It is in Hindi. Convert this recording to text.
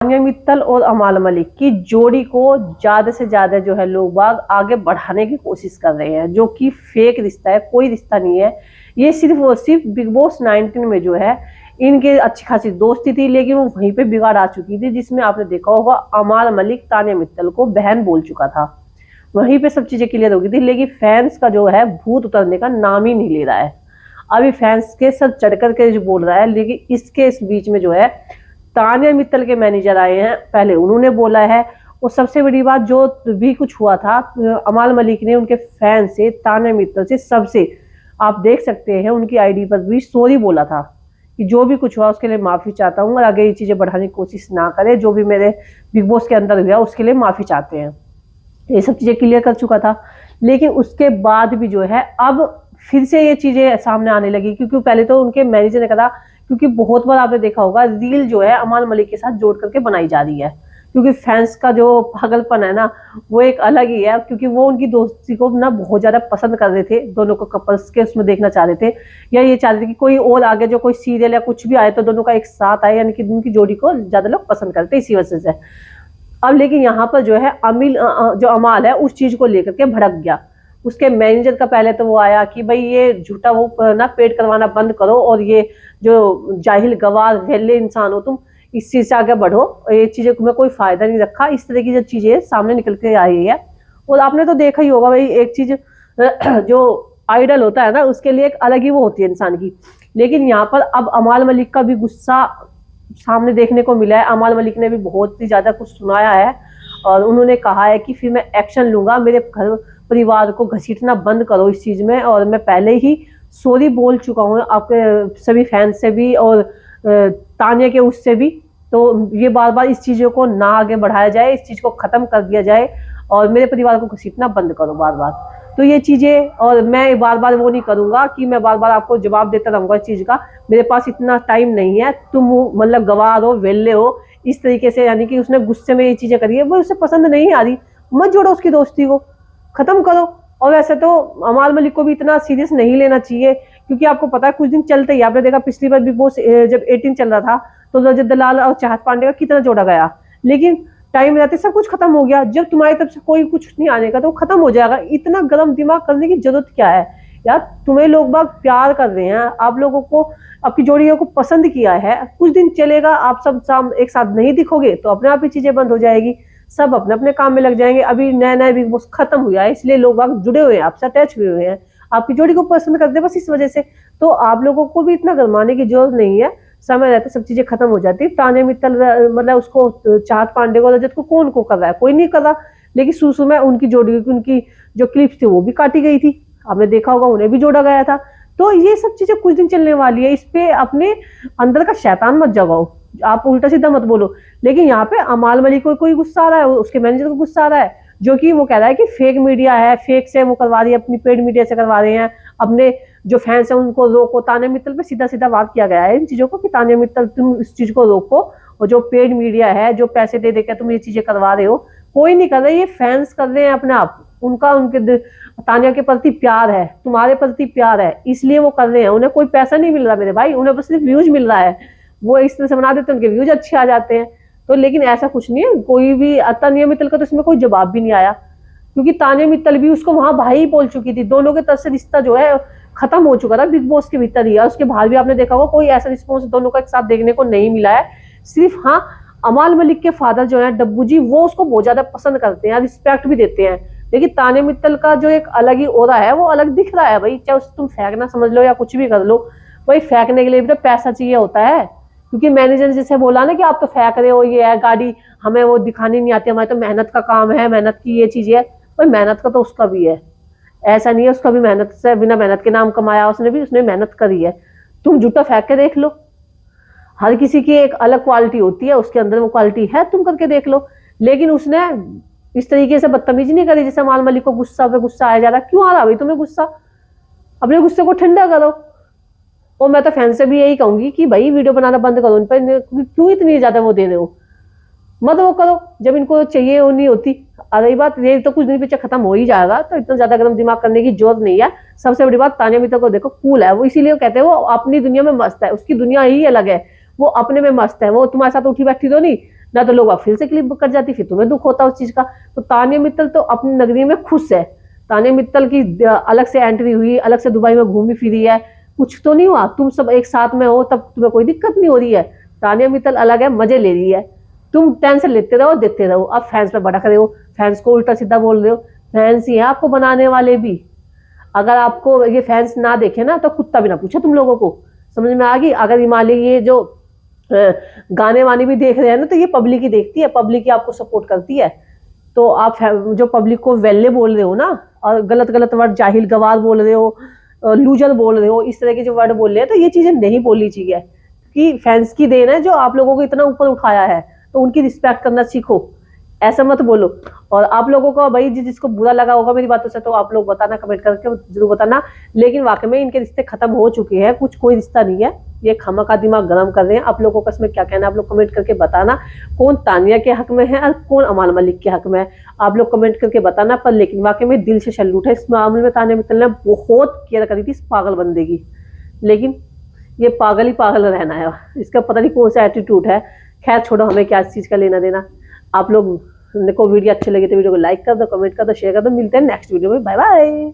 तानिया मित्तल और अमाल मलिक की जोड़ी को ज्यादा से ज्यादा जो है लोग बाग आगे बढ़ाने की कोशिश कर रहे हैं, जो कि फेक रिश्ता है, कोई रिश्ता नहीं है। ये सिर्फ और सिर्फ बिग बॉस 19 में जो है इनके अच्छी खासी दोस्ती थी, लेकिन वो वहीं पे बिगाड़ आ चुकी थी, जिसमें आपने देखा होगा अमाल मलिक तानिया मित्तल को बहन बोल चुका था। वहीं पे सब चीजें क्लियर हो गई थी, लेकिन फैंस का जो है भूत उतरने का नाम ही नहीं ले रहा है। अभी फैंस के सर चढ़ करके जो बोल रहा है, लेकिन इसके इस बीच में जो है तानिया मित्तल के मैनेजर आए हैं, पहले उन्होंने बोला है। और सबसे बड़ी बात जो भी कुछ हुआ था, अमाल मलिक ने उनके फैन से, तानिया मित्तल से, सबसे आप देख सकते हैं उनकी आईडी पर भी सॉरी बोला था कि जो भी कुछ हुआ उसके लिए माफी चाहता हूँ और आगे ये चीजें बढ़ाने की कोशिश ना करे, जो भी मेरे बिग बॉस के अंदर हुआ उसके लिए माफी चाहते हैं। ये सब चीजें क्लियर कर चुका था, लेकिन उसके बाद भी जो है अब फिर से ये चीजें सामने आने लगी, क्योंकि पहले तो उनके मैनेजर ने कहा, क्योंकि बहुत बार आपने देखा होगा रील जो है अमाल मलिक के साथ जोड़ करके बनाई जा रही है, क्योंकि फैंस का जो पागलपन है ना वो एक अलग ही है, क्योंकि वो उनकी दोस्ती को ना बहुत ज्यादा पसंद कर रहे थे, दोनों को कपल्स के उसमें देखना चाह रहे थे, या ये चाह रहे थे कि कोई और आगे जो कोई सीरियल या कुछ भी आए तो दोनों का एक साथ आए, यानी कि उनकी जोड़ी को ज्यादा लोग पसंद करते इसी वजह से। अब लेकिन यहाँ पर जो है जो अमाल है उस चीज को लेकर के भड़क गया। उसके मैनेजर का पहले तो वो आया कि भाई ये झूठा वो ना पेड करवाना बंद करो, और ये जो जाहिल गवार वेले इंसान हो तुम, इस चीज से आगे बढ़ो, ये चीजें में कोई फायदा नहीं रखा। इस तरह की जो चीजें सामने निकल के आई है। और आपने तो देखा ही होगा भाई, एक चीज जो आइडल होता है ना उसके लिए एक अलग ही वो होती है इंसान की। लेकिन यहाँ पर अब अमाल मलिक का भी गुस्सा सामने देखने को मिला है। अमाल मलिक ने भी बहुत ही ज्यादा कुछ सुनाया है, और उन्होंने कहा है कि फिर मैं एक्शन लूंगा, मेरे घर परिवार को घसीटना बंद करो इस चीज में, और मैं पहले ही सॉरी बोल चुका हूँ आपके सभी फैंस से भी और तानिया के उससे भी। तो ये बार बार इस चीजों को ना आगे बढ़ाया जाए, इस चीज को खत्म कर दिया जाए, और मेरे परिवार को घसीटना बंद करो बार बार। तो ये चीजें, और मैं बार बार वो नहीं करूंगा कि मैं बार बार आपको जवाब देता रहूंगा इस चीज का, मेरे पास इतना टाइम नहीं है, तुम मतलब गवार हो, वेले हो, इस तरीके से। यानी कि उसने गुस्से में ये चीजें करी है, वो उसे पसंद नहीं आ रही, मत जोड़ो उसकी दोस्ती को, खत्म करो। और वैसे तो अमाल मलिक को भी इतना सीरियस नहीं लेना चाहिए, क्योंकि आपको पता है कुछ दिन चलते ही, आपने देखा पिछली बार बिग बॉस जब 18 चल रहा था तो रजत दलाल और चाहत पांडे का कितना जोड़ा गया, लेकिन टाइम रहते सब कुछ खत्म हो गया। जब तुम्हारी तरफ से कोई कुछ नहीं आने का तो खत्म हो जाएगा। इतना गर्म दिमाग करने की जरूरत क्या है यार? तुम्हें लोग बाग प्यार कर रहे हैं, आप लोगों को आपकी जोड़ियों को पसंद किया है, कुछ दिन चलेगा, आप सब एक साथ नहीं दिखोगे तो अपने आप ही चीजें बंद हो जाएगी, सब अपने अपने काम में लग जाएंगे। अभी नया नया बिग बॉस खत्म हुआ है, इसलिए लोग बाग जुड़े हुए हैं, आपसे अटैच हुए हुए हैं, आपकी जोड़ी को पसंद करते हैं बस इस वजह से। तो आप लोगों को भी इतना गरमाने की जरूरत नहीं है, समय रहते सब चीजें खत्म हो जाती है। तानिया मित्तल मतलब उसको चाहत पांडे को, रजत को कौन को कर रहा है? कोई नहीं कर रहा। लेकिन शुरू में उनकी जोड़ी की उनकी जो क्लिप्स थी वो भी काटी गई थी, आपने देखा होगा, उन्हें भी जोड़ा गया था। तो ये सब चीजें कुछ दिन चलने वाली है, इस पे अपने अंदर का शैतान मत जगाओ, आप उल्टा सीधा मत बोलो। लेकिन यहाँ पे अमाल मलिक को कोई गुस्सा आ रहा है, उसके मैनेजर को गुस्सा आ रहा है, जो कि वो कह रहा है कि फेक मीडिया है, फेक से वो करवा रही है, अपनी पेड मीडिया से करवा रहे हैं, अपने जो फैंस है उनको रोको। तानिया मित्तल पे सीधा सीधा बात किया गया है इन चीजों को कि तानिया मित्तल तुम इस चीज को रोको, और जो पेड मीडिया है, जो पैसे दे देकर तुम ये चीजें करवा रहे हो, कोई नहीं कर रहे, ये फैंस कर रहे हैं अपने आप। उनका उनके तानिया के प्रति प्यार है, तुम्हारे प्रति प्यार है, इसलिए वो कर रहे हैं। उन्हें कोई पैसा नहीं मिल रहा मेरे भाई, उन्हें बस सिर्फ व्यूज मिल रहा है, वो इस तरह से बना देते हैं उनके व्यूज अच्छे आ जाते हैं। तो लेकिन ऐसा कुछ नहीं है, कोई भी तानिया मित्तल का तो इसमें कोई जवाब भी नहीं आया, क्योंकि तानिया मित्तल भी उसको वहां भाई बोल चुकी थी। दोनों के तरफ से रिश्ता जो है खत्म हो चुका था बिग बॉस के भीतर ही, और उसके बाहर भी आपने देखा होगा कोई ऐसा रिस्पॉन्स दोनों का एक साथ देखने को नहीं मिला है। सिर्फ हाँ, अमाल मलिक के फादर जो है डब्बू जी, वो उसको बहुत ज्यादा पसंद करते हैं, रिस्पेक्ट भी देते हैं। लेकिन तानिया मित्तल का जो एक अलग ही ओरा है वो अलग दिख रहा है भाई, चाहे उसे तुम फेंकना समझ लो या कुछ भी कर लो, भाई फेंकने के लिए भी तो पैसा चाहिए होता है। क्योंकि मैनेजर ने जैसे बोला ना कि आप तो फेंक रहे हो, ये है गाड़ी, हमें वो दिखानी नहीं आती, हमारी तो मेहनत का काम है, मेहनत की ये चीज है। भाई मेहनत का तो उसका भी है, ऐसा नहीं है उसका भी मेहनत से, बिना मेहनत के नाम कमाया उसने भी, उसने मेहनत करी है। तुम जूता फेंक के देख लो, हर किसी की एक अलग क्वालिटी होती है, उसके अंदर वो क्वालिटी है, तुम करके देख लो। लेकिन उसने इस तरीके से बदतमीजी नहीं करी जैसे अमाल मलिक को गुस्सा पे गुस्सा आया जा रहा। क्यों आ रहा भाई तुम्हें गुस्सा? अपने गुस्से को ठंडा करो। और मैं तो फैन से भी यही कहूंगी कि भाई वीडियो बनाना बंद करो, इन पर क्यों इतनी ज्यादा वो दे रहे हो, मत वो करो जब इनको चाहिए वो नहीं होती। रही बात ये तो कुछ दिन पीछे खत्म हो ही जाएगा, तो इतना ज्यादा गर्म दिमाग करने की जरूरत नहीं है। सबसे बड़ी बात, तानिया मित्तल को देखो, कूल है वो, इसीलिए कहते हैं वो अपनी दुनिया में मस्त है, उसकी दुनिया ही अलग है, वो अपने में मस्त है। वो तुम्हारे साथ उठी बैठी तो नहीं, ना तो लोग फिर से क्लिप बुक कर जाती, फिर तुम्हें दुख होता उस चीज का। तो तानिया मित्तल तो अपनी नगरी में खुश है। तानिया मित्तल की अलग से एंट्री हुई, अलग से दुबई में घूमी फिरी है, कुछ तो नहीं हुआ। तुम सब एक साथ में हो तब तुम्हें कोई दिक्कत नहीं हो रही है। तानिया मित्तल अलग है, मजे ले रही है, तुम टेंशन लेते रहो, देते रहो। अब फैंस पे भड़क रहे हो, फैंस को उल्टा सीधा बोल रहे हो। फैंस ही है आपको बनाने वाले भी। अगर आपको ये फैंस ना देखे ना तो कुत्ता भी ना पूछे तुम लोगों को। समझ में आ गई? अगर हिमालय ये जो गाने वाने भी देख रहे हैं ना, तो ये पब्लिक ही देखती है, पब्लिक ही आपको सपोर्ट करती है। तो आप जो पब्लिक को वेल्ले बोल रहे हो ना, और गलत गलत वर्ड, जाहिल गवार बोल रहे हो, लूजर बोल रहे हो, इस तरह के जो वर्ड बोल रहे हैं, तो ये चीजें नहीं बोलनी चाहिए। कि फैंस की देन है जो आप लोगों को इतना ऊपर उठाया है, तो उनकी रिस्पेक्ट करना सीखो, ऐसा मत बोलो। और आप लोगों को भाई जिसको बुरा लगा होगा मेरी बातों से, तो आप लोग बताना, कमेंट करके जरूर बताना। लेकिन वाकई में इनके रिश्ते खत्म हो चुके हैं, कुछ कोई रिश्ता नहीं है। ये खामा का दिमाग गर्म कर रहे हैं। आप लोगों का इसमें क्या कहना है, आप लोग कमेंट करके बताना। कौन तानिया के हक में है और कौन अमाल मलिक के हक में है, आप लोग कमेंट करके बताना। पर लेकिन वाकई में दिल से सैल्यूट है इस मामले में। तानिया मित्तल ने बहुत केयर करी थी इस पागल बंदे की, लेकिन ये पागल ही पागल रहना है, इसका पता नहीं कौन सा एटीट्यूड है। खैर छोड़ो, हमें क्या इस चीज का लेना देना। आप लोग को वीडियो अच्छी लगी तो वीडियो को लाइक कर दो, कमेंट कर दो, शेयर कर दो। मिलते हैं नेक्स्ट वीडियो में, बाय बाय।